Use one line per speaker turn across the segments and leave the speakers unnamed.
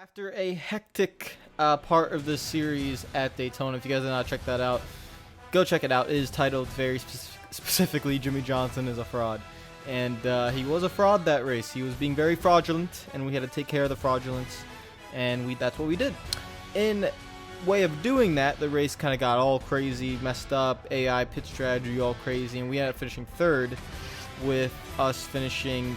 After a hectic part of this series at Daytona, if you guys have not checked that out, go check it out. It is titled very specifically, Jimmy Johnson is a fraud. And he was a fraud that race. He was being very fraudulent, and we had to take care of the fraudulence, and that's what we did. In way of doing that, the race kind of got all crazy, messed up, AI pit strategy all crazy, and we ended up finishing third, with us finishing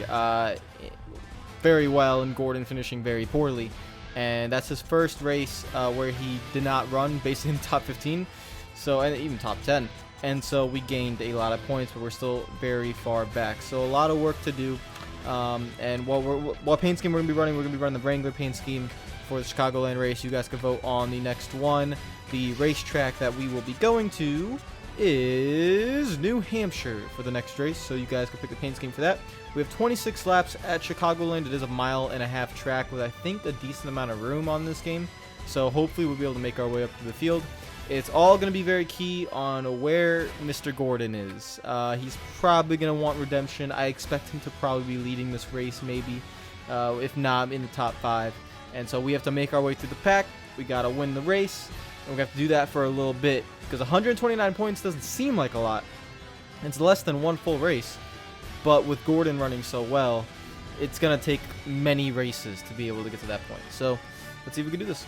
very well and Gordon finishing very poorly. And that's his first race where he did not run basically in the top 15, so, and even top 10. And so we gained a lot of points, but we're still very far back. So a lot of work to do. And what paint scheme we're going to be running, we're going to be running the Wrangler paint scheme for the Chicagoland race. You guys can vote on the next one. The racetrack that we will be going to is New Hampshire for the next race, so you guys can pick the paint scheme for that. We have 26 laps at Chicagoland. It is a 1.5 mile track with, I think, a decent amount of room on this game, so hopefully we'll be able to make our way up to the field. It's all going to be very key on where Mr. Gordon is. He's probably going to want redemption. I expect him to probably be leading this race, maybe, if not in the top 5. And so we have to make our way through the pack. We got to win the race, and we have to do that for a little bit, because 129 points doesn't seem like a lot. It's less than one full race, but with Gordon running so well, it's going to take many races to be able to get to that point. So let's see if we can do this.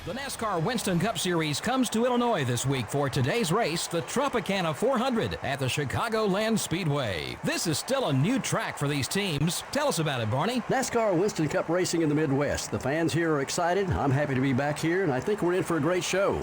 The NASCAR Winston Cup Series comes to Illinois this week for today's race, the Tropicana 400 at the Chicagoland Speedway. This is still a new track for these teams. Tell us about it, Barney.
NASCAR Winston Cup racing in the Midwest. The fans here are excited. I'm happy to be back here, and I think we're in for a great show.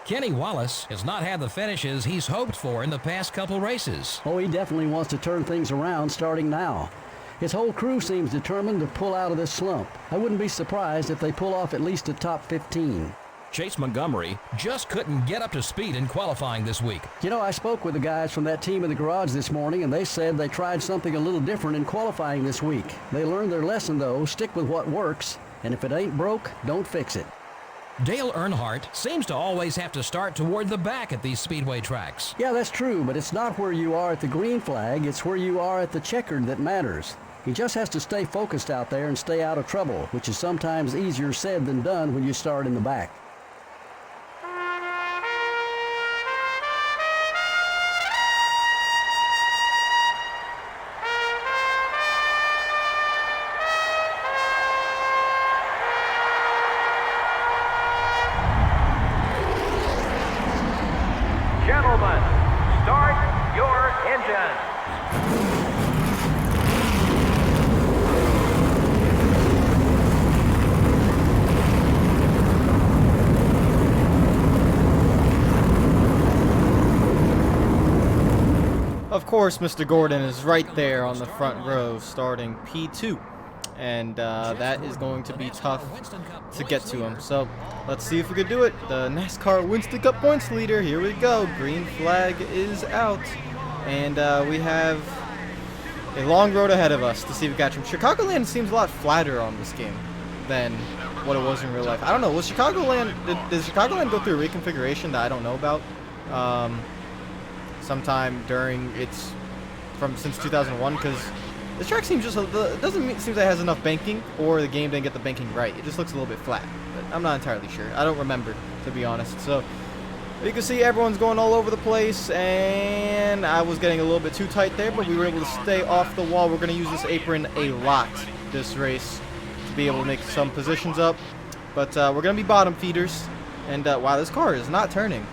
Kenny Wallace has not had the finishes he's hoped for in the past couple races.
Oh, he definitely wants to turn things around starting now. His whole crew seems determined to pull out of this slump. I wouldn't be surprised if they pull off at least a top 15.
Chase Montgomery just couldn't get up to speed in qualifying this week.
You know, I spoke with the guys from that team in the garage this morning, and they said they tried something a little different in qualifying this week. They learned their lesson, though. Stick with what works, and if it ain't broke, don't fix it.
Dale Earnhardt seems to always have to start toward the back at these speedway tracks.
Yeah, that's true, but it's not where you are at the green flag. It's where you are at the checkered that matters. He just has to stay focused out there and stay out of trouble, which is sometimes easier said than done when you start in the back.
Gentlemen, start your engines.
Of course, Mr. Gordon is right there on the front row starting P2, and that is going to be tough to get to him. So let's see if we can do it. The NASCAR Winston Cup points leader, here we go. Green flag is out, and we have a long road ahead of us to see if we catch him. Chicagoland seems a lot flatter on this game than what it was in real life. I don't know, was Chicagoland, did Chicagoland go through a reconfiguration that I don't know about? Sometime during its since 2001, because this track seems just seems like it has enough banking, or the game didn't get the banking right. It just looks a little bit flat, but I'm not entirely sure. I don't remember, to be honest. So you can see everyone's going all over the place, and I was getting a little bit too tight there, but we were able to stay off the wall. We're going to use this apron a lot this race to be able to make some positions up, but we're going to be bottom feeders. And wow, this car is not turning.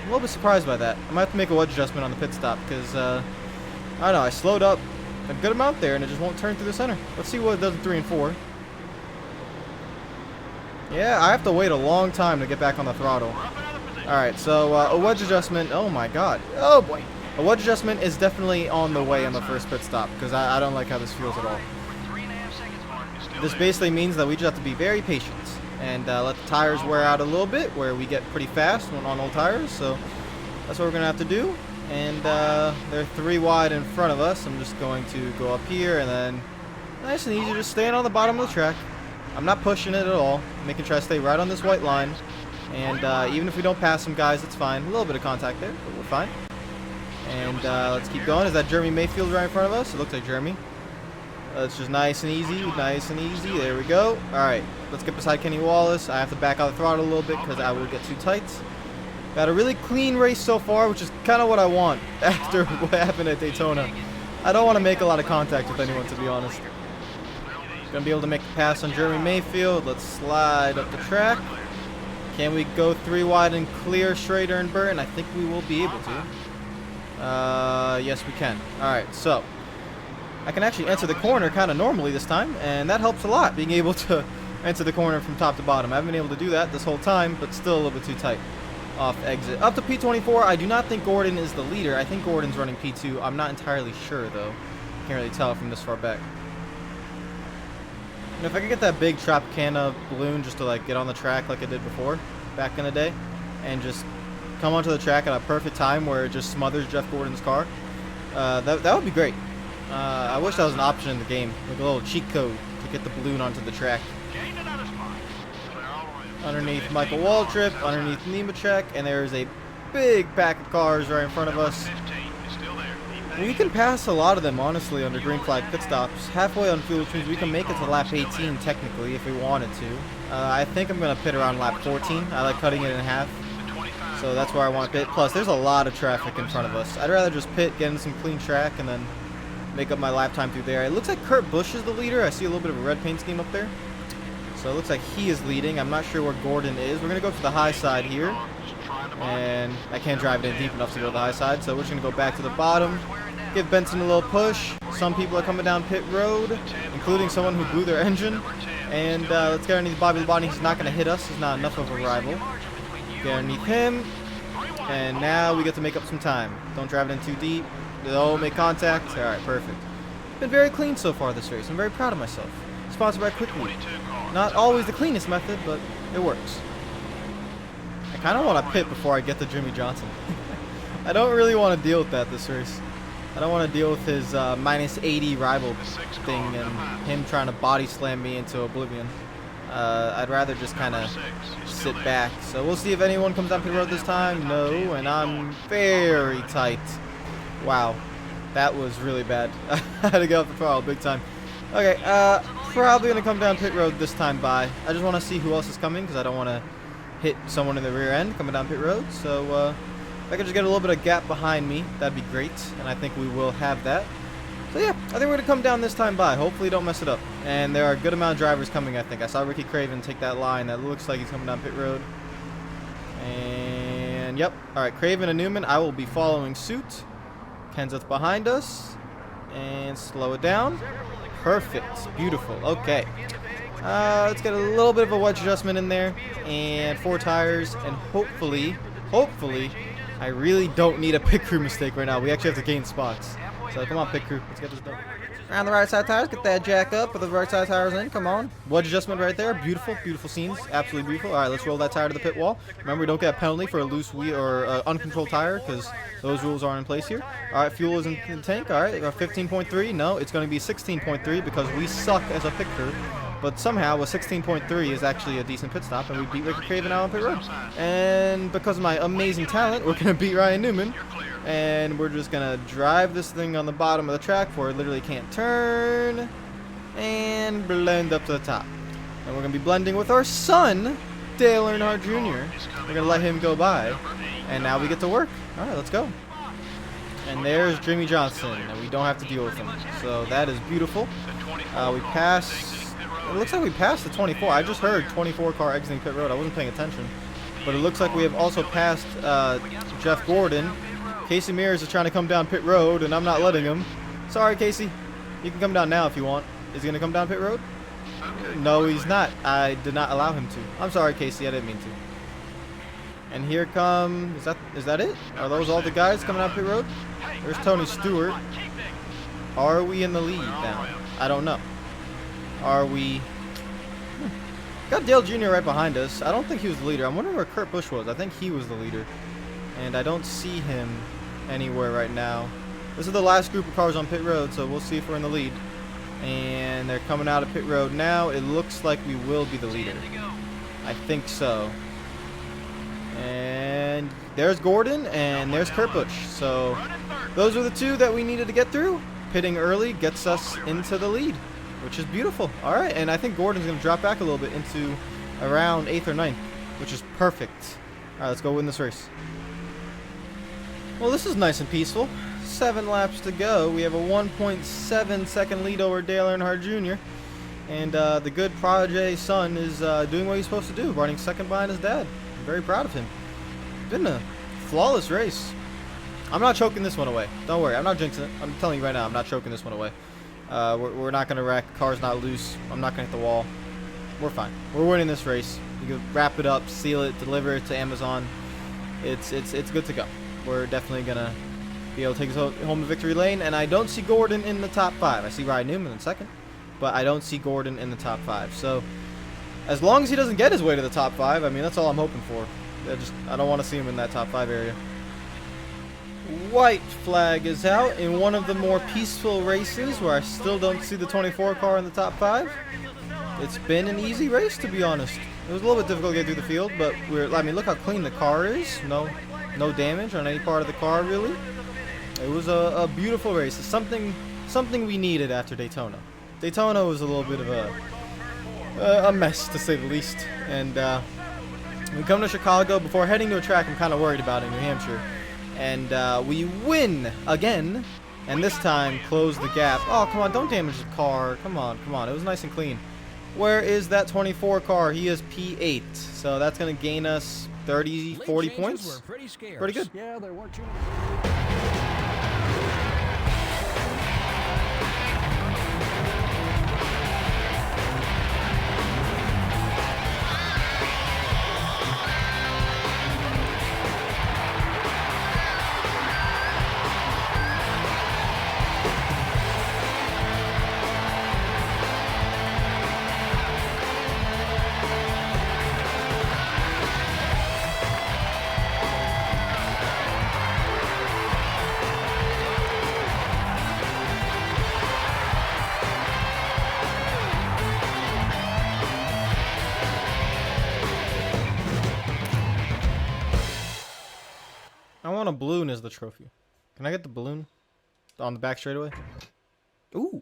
I'm a little bit surprised by that. I might have to make a wedge adjustment on the pit stop, because I don't know, I slowed up a good amount there and it just won't turn through the center. Let's see what it does in 3 and 4. Yeah, I have to wait a long time to get back on the throttle. Alright, so a wedge adjustment. Oh my god. Oh boy. A wedge adjustment is definitely on the way on the first pit stop, because I don't like how this feels at all. This basically means that we just have to be very patient and let the tires wear out a little bit, where we get pretty fast when on old tires. So that's what we're going to have to do. And they're 3 wide in front of us. I'm just going to go up here, and then nice and easy, just staying on the bottom of the track. I'm not pushing it at all. I'm making sure I stay right on this white line. And even if we don't pass some guys, it's fine. A little bit of contact there, but we're fine. And let's keep going. Is that Jeremy Mayfield right in front of us? It looks like Jeremy. It's just nice and easy, nice and easy. There we go. All right, let's get beside Kenny Wallace. I have to back out the throttle a little bit because I will get too tight. Got a really clean race so far, which is kind of what I want after what happened at Daytona. I don't want to make a lot of contact with anyone, to be honest. Gonna be able to make a pass on Jeremy Mayfield. Let's slide up the track. Can we go 3 wide and clear Schrader and Burton? I think we will be able to. Yes, we can. All right, so I can actually enter the corner kind of normally this time, and that helps a lot, being able to enter the corner from top to bottom. I haven't been able to do that this whole time, but still a little bit too tight. Off exit. Up to P24, I do not think Gordon is the leader. I think Gordon's running P2. I'm not entirely sure, though. Can't really tell from this far back. And if I could get that big Tropicana balloon just to like get on the track like I did before, back in the day, and just come onto the track at a perfect time where it just smothers Jeff Gordon's car, that would be great. I wish that was an option in the game, like a little cheat code to get the balloon onto the track. Underneath Michael Waltrip, underneath Nemechek, and there's a big pack of cars right in front of us. We can pass a lot of them, honestly, under green flag pit stops. Halfway on fuel, which means we can make it to lap 18, technically, if we wanted to. I think I'm going to pit around lap 14. I like cutting it in half, so that's where I want to pit. Plus, there's a lot of traffic in front of us. I'd rather just pit, get in some clean track, and then make up my lap time through there. It looks like Kurt Busch is the leader. I see a little bit of a red paint scheme up there. So it looks like he is leading. I'm not sure where Gordon is. We're going to go to the high side here. And I can't drive it in deep enough to go to the high side, so we're just going to go back to the bottom. Give Benson a little push. Some people are coming down pit road, including someone who blew their engine. And let's get underneath Bobby Labonte. He's not going to hit us. He's not enough of a rival. Get underneath him. And now we get to make up some time. Don't drive it in too deep. Don't make contact. All right, perfect. Been very clean so far this race. I'm very proud of myself. Sponsored by Quickly. Not always the cleanest method, but it works. I kind of want to pit before I get to Jimmy Johnson. I don't really want to deal with that this race. I don't want to deal with his minus 80 rival thing and him trying to body slam me into oblivion. I'd rather just kind of sit back. So we'll see if anyone comes down pit road this time. No, and I'm very tight. Wow, that was really bad. I had to get off the throttle big time. Okay, probably going to come down pit road this time by. I just want to see who else is coming because I don't want to hit someone in the rear end coming down pit road. So if I could just get a little bit of gap behind me, that'd be great. And I think we will have that. So yeah, I think we're going to come down this time by. Hopefully don't mess it up. And there are a good amount of drivers coming, I think. I saw Ricky Craven take that line. That looks like he's coming down pit road. And yep. All right, Craven and Newman, I will be following suit. Kenseth behind us. And slow it down. Perfect. Beautiful. Okay. Let's get a little bit of a wedge adjustment in there. And 4 tires. And hopefully, I really don't need a pit crew mistake right now. We actually have to gain spots. So come on, pit crew. Let's get this done. Around the right side tires. Get that jack up with the right side tires in. Come on. Wedge adjustment right there. Beautiful. Beautiful scenes. Absolutely beautiful. All right, let's roll that tire to the pit wall. Remember, we don't get a penalty for a loose wheel or uncontrolled tire because those rules aren't in place here. All right, fuel is in the tank. All right, 15.3. No, it's going to be 16.3 because we suck as a pit crew. But somehow, a 16.3 is actually a decent pit stop, and we beat Ricky Craven out on pit road. And because of my amazing talent, we're going to beat Ryan Newman. And we're just going to drive this thing on the bottom of the track where it literally can't turn. And blend up to the top. And we're going to be blending with our son, Dale Earnhardt Jr. We're going to let him go by. And now we get to work. All right, let's go. And there's Jimmy Johnson, and we don't have to deal with him. So that is beautiful. We passed... It looks like we passed the 24. I just heard 24 car exiting pit road. I wasn't paying attention. But it looks like we have also passed Jeff Gordon. Casey Mears is trying to come down pit road, and I'm not letting him. Sorry, Casey. You can come down now if you want. Is he going to come down pit road? No, he's not. I did not allow him to. I'm sorry, Casey. I didn't mean to. And here comes... Is that it? Are those all the guys coming down pit road? There's Tony Stewart. Are we in the lead now? I don't know. Are we... Got Dale Jr. right behind us. I don't think he was the leader. I'm wondering where Kurt Busch was. I think he was the leader. And I don't see him anywhere right now. This is the last group of cars on pit road, so we'll see if we're in the lead. And they're coming out of pit road now. It looks like we will be the leader. I think so. And there's Gordon, and there's Kurt Busch. So those are the two that we needed to get through. pitting early gets us into the lead, which is beautiful. All right, and I think Gordon's going to drop back a little bit into around 8th or 9th, which is perfect. All right, let's go win this race. Well, this is nice and peaceful. 7 laps to go. We have a 1.7 second lead over Dale Earnhardt Jr. And the good protege son is doing what he's supposed to do, running second behind his dad. I'm very proud of him. Been a flawless race. I'm not choking this one away. Don't worry, I'm not jinxing it. I'm telling you right now, I'm not choking this one away. We're not going to wreck. Car's not loose. I'm not going to hit the wall. We're fine. We're winning this race. We can wrap it up, seal it, deliver it to Amazon. It's good to go. We're definitely going to be able to take us home to victory lane. And I don't see Gordon in the top 5. I see Ryan Newman in second, but I don't see Gordon in the top 5. So as long as he doesn't get his way to the top 5, I mean, that's all I'm hoping for. I don't want to see him in that top 5 area. White flag is out in one of the more peaceful races where I still don't see the 24 car in the top 5. It's been an easy race, to be honest. It was a little bit difficult to get through the field, but I mean, look how clean the car is. No damage on any part of the car, really. It was a beautiful race. It's something we needed after Daytona. Daytona was a little bit of a mess, to say the least. And we come to Chicago. Before heading to a track I'm kind of worried about in New Hampshire. And we win again. And this time, close the gap. Oh, come on, don't damage the car. Come on. It was nice and clean. Where is that 24 car? He is P8. So that's going to gain us 30, 40 points. Pretty good.
Yeah, there weren't too
I want a balloon as the trophy. Can I get the balloon on the back straightaway? Ooh,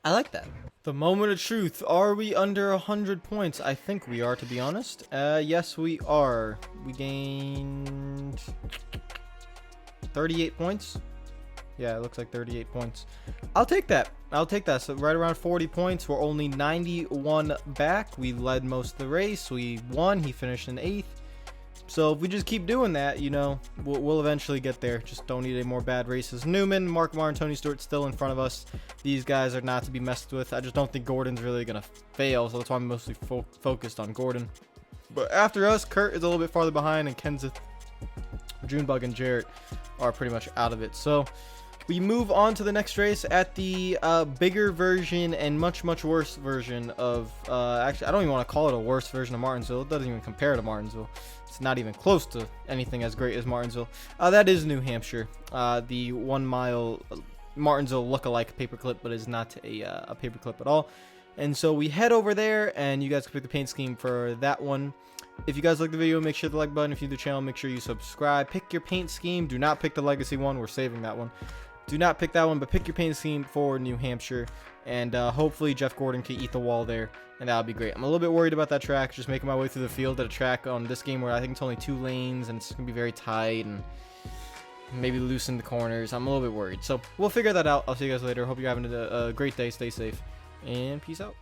I like that. The moment of truth. Are we under 100 points? I think we are, to be honest. Yes, we are. We gained 38 points. Yeah, it looks like 38 points. I'll take that. So right around 40 points. We're only 91 back. We led most of the race. We won. He finished in 8th. So if we just keep doing that, you know, we'll eventually get there. Just don't need any more bad races. Newman, Mark Martin, Tony Stewart still in front of us. These guys are not to be messed with. I just don't think Gordon's really going to fail, so that's why I'm mostly focused on Gordon. But after us, Kurt is a little bit farther behind, and Kenseth, Junebug, and Jarrett are pretty much out of it. So we move on to the next race at the bigger version and much worse version of actually, I don't even want to call it a worse version of Martinsville. It doesn't even compare to Martinsville. It's not even close to anything as great as Martinsville. That is New Hampshire, the 1 mile Martinsville look-alike paperclip, but is not a paperclip at all. And so we head over there, and you guys can pick the paint scheme for that one. If you guys like the video, make sure to like button. If you're new to the channel, make sure you subscribe. Pick your paint scheme. Do not pick the Legacy one. We're saving that one. Do not pick that one, but pick your paint scheme for New Hampshire. And hopefully Jeff Gordon can eat the wall there, and that would be great. I'm a little bit worried about that track, just making my way through the field at a track on this game where I think it's only 2 lanes, and it's going to be very tight, and maybe loosen the corners. I'm a little bit worried. So we'll figure that out. I'll see you guys later. Hope you're having a great day. Stay safe, and peace out.